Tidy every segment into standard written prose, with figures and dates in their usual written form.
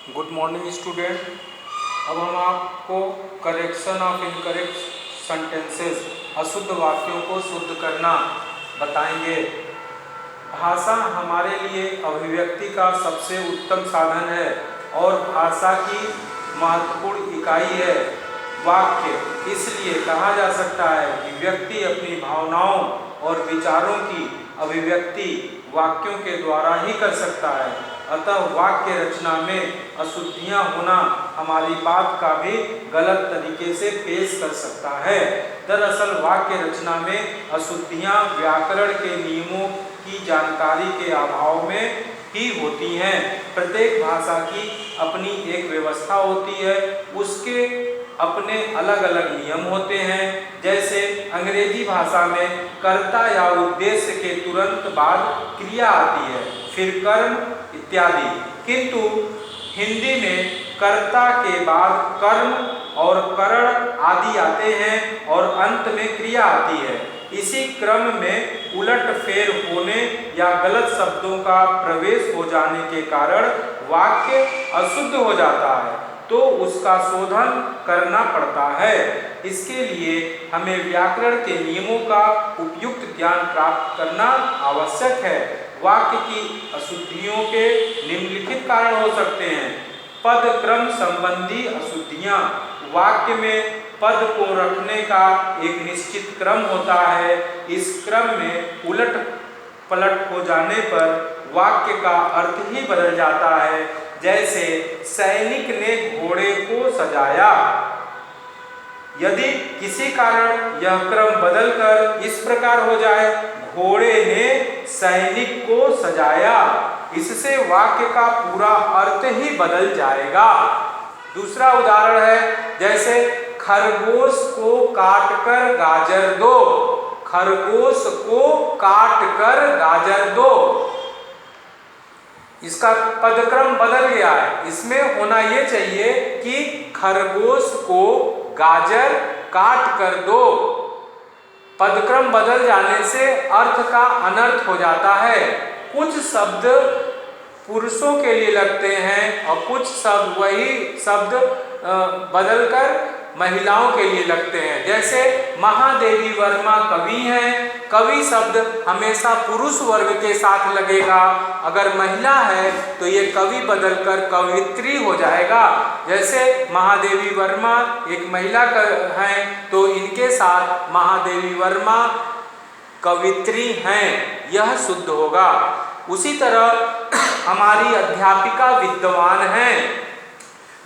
Good morning student. अब हम आपको करेक्शन ऑफ इनकरेक्ट सेंटेंसेस, अशुद्ध वाक्यों को शुद्ध करना बताएंगे। भाषा हमारे लिए अभिव्यक्ति का सबसे उत्तम साधन है और भाषा की महत्वपूर्ण इकाई है वाक्य। इसलिए कहा जा सकता है कि व्यक्ति अपनी भावनाओं और विचारों की अभिव्यक्ति वाक्यों के द्वारा ही कर सकता है। अतः वाक्य रचना में अशुद्धियां होना हमारी बात का भी गलत तरीके से पेश कर सकता है। दरअसल वाक्य रचना में अशुद्धियां व्याकरण के नियमों की जानकारी के अभाव में ही होती हैं। प्रत्येक भाषा की अपनी एक व्यवस्था होती है, उसके अपने अलग अलग नियम होते हैं। जैसे अंग्रेजी भाषा में कर्ता या उद्देश्य के तुरंत बाद क्रिया आती है, फिर कर्म इत्यादि, किंतु हिंदी में कर्ता के बाद कर्म और करण आदि आते हैं और अंत में क्रिया आती है। इसी क्रम में उलट फेर होने या गलत शब्दों का प्रवेश हो जाने के कारण वाक्य अशुद्ध हो जाता है, तो उसका शोधन करना पड़ता है। इसके लिए हमें व्याकरण के नियमों का उपयुक्त ज्ञान प्राप्त करना आवश्यक है। वाक्य की अशुद्धियों के निम्नलिखित कारण हो सकते हैं। पद क्रम संबंधी अशुद्धियां। वाक्य में पद को रखने का एक निश्चित क्रम होता है। इस क्रम में उलट पलट हो जाने पर वाक्य का अर्थ ही बदल जाता है। जैसे सैनिक ने घोड़े को सजाया। यदि किसी कारण यह क्रम बदलकर इस प्रकार हो जाए, घोड़े ने सैनिक को सजाया, इससे वाक्य का पूरा अर्थ ही बदल जाएगा। दूसरा उदाहरण है, जैसे खरगोश को काटकर गाजर दो। खरगोश को काटकर गाजर दो, इसका पदक्रम बदल गया है। इसमें होना ये चाहिए कि खरगोश को गाजर काट कर दो। पदक्रम बदल जाने से अर्थ का अनर्थ हो जाता है। कुछ शब्द पुरुषों के लिए लगते हैं और कुछ शब्द वही शब्द बदलकर महिलाओं के लिए लगते हैं। जैसे महादेवी वर्मा कवि हैं, कवि शब्द हमेशा पुरुष वर्ग के साथ लगेगा। अगर महिला है तो ये कवि बदलकर कवित्री हो जाएगा। जैसे महादेवी वर्मा एक महिला हैं तो इनके साथ महादेवी वर्मा कवित्री हैं, यह शुद्ध होगा। उसी तरह हमारी अध्यापिका विद्वान हैं।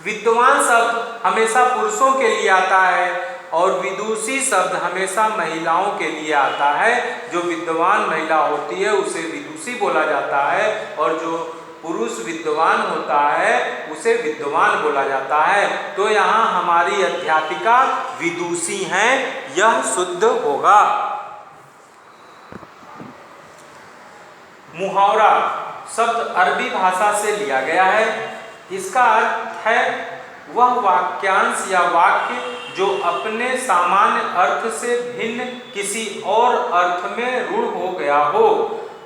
विद्वान शब्द हमेशा पुरुषों के लिए आता है और विदुषी शब्द हमेशा महिलाओं के लिए आता है। जो विद्वान महिला होती है उसे विदुषी बोला जाता है और जो पुरुष विद्वान होता है उसे विद्वान बोला जाता है। तो यहाँ हमारी अध्यापिका विदुषी हैं, यह शुद्ध होगा। मुहावरा शब्द अरबी भाषा से लिया गया है। इसका अर्थ है वह वाक्यांश या वाक्य जो अपने सामान्य अर्थ से भिन्न किसी और अर्थ में रूढ़ हो गया हो।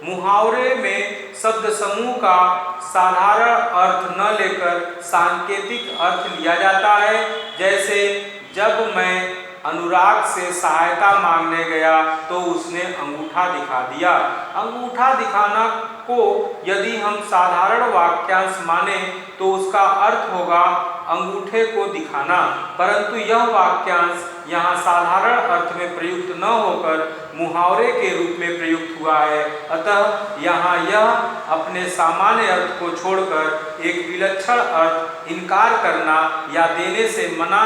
मुहावरे में शब्द समूह का साधारण अर्थ न लेकर सांकेतिक अर्थ लिया जाता है। जैसे जब मैं अनुराग से सहायता मांगने गया तो उसने अंगूठा दिखा दिया। अंगूठा दिखाना को यदि हम साधारण वाक्यांश माने तो उसका अर्थ होगा अंगूठे को दिखाना, परंतु यह वाक्यांश यहाँ साधारण अर्थ में प्रयुक्त न होकर मुहावरे के रूप में प्रयुक्त हुआ है। अतः यहाँ यह अपने सामान्य अर्थ को छोड़कर एक विलक्षण अर्थ इनकार करना या देने से मना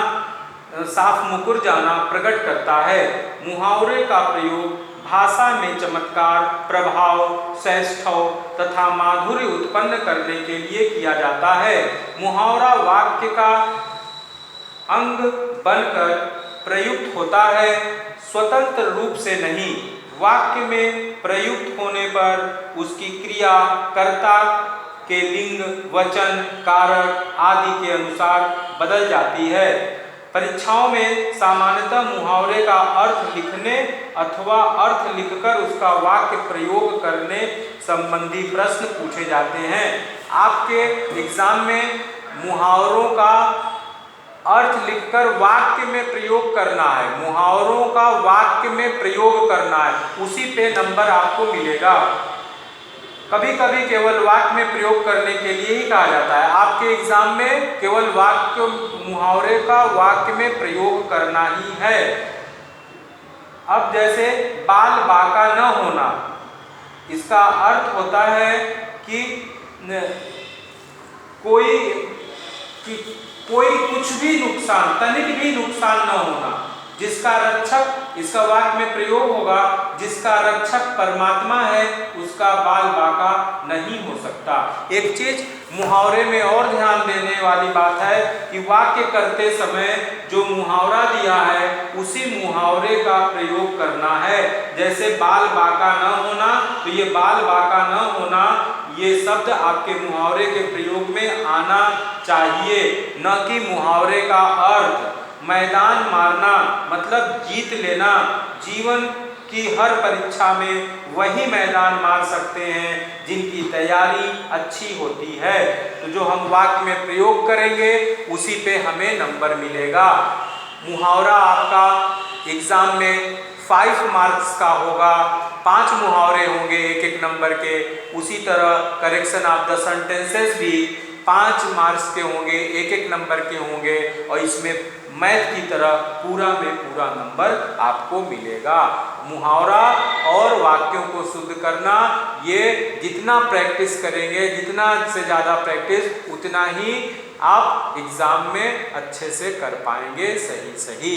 साफ मुकर जाना प्रकट करता है। मुहावरे का प्रयोग भाषा में चमत्कार, प्रभाव, सौष्ठव तथा माधुर्य उत्पन्न करने के लिए किया जाता है। मुहावरा वाक्य का अंग बनकर प्रयुक्त होता है, स्वतंत्र रूप से नहीं। वाक्य में प्रयुक्त होने पर उसकी क्रिया कर्ता के लिंग, वचन, कारक आदि के अनुसार बदल जाती है। परीक्षाओं में सामान्यतः मुहावरे का अर्थ लिखने अथवा अर्थ लिखकर उसका वाक्य प्रयोग करने संबंधी प्रश्न पूछे जाते हैं। आपके एग्जाम में मुहावरों का अर्थ लिखकर वाक्य में प्रयोग करना है, मुहावरों का वाक्य में प्रयोग करना है, उसी पे नंबर आपको मिलेगा। कभी कभी केवल वाक्य में प्रयोग करने के लिए ही कहा जाता है, आपके एग्जाम में केवल वाक्य मुहावरे का वाक्य में प्रयोग करना ही है। अब जैसे बाल बाका न होना, इसका अर्थ होता है कि कोई कुछ भी नुकसान, तनिक भी नुकसान न होना, जिसका रक्षक, इसका वाक्य में प्रयोग होगा, जिसका रक्षक परमात्मा है उसका बाल बाका नहीं हो सकता। एक चीज मुहावरे में और ध्यान देने वाली बात है कि वाक्य करते समय जो मुहावरा दिया है उसी मुहावरे का प्रयोग करना है। जैसे बाल बाका न होना, तो ये बाल बाका न होना ये शब्द आपके मुहावरे के प्रयोग में आना चाहिए, न कि मुहावरे का अर्थ। मैदान मारना मतलब जीत लेना, जीवन की हर परीक्षा में वही मैदान मार सकते हैं जिनकी तैयारी अच्छी होती है। तो जो हम वाक्य में प्रयोग करेंगे उसी पे हमें नंबर मिलेगा। मुहावरा आपका एग्जाम में 5 मार्क्स का होगा, 5 मुहावरे होंगे एक एक नंबर के। उसी तरह करेक्शन ऑफ द सेंटेंसेस भी 5 मार्क्स के होंगे, एक एक नंबर के होंगे, और इसमें मैथ की तरह पूरा में पूरा नंबर आपको मिलेगा। मुहावरा और वाक्यों को शुद्ध करना, ये जितना प्रैक्टिस करेंगे, जितना से ज़्यादा प्रैक्टिस, उतना ही आप एग्जाम में अच्छे से कर पाएंगे सही।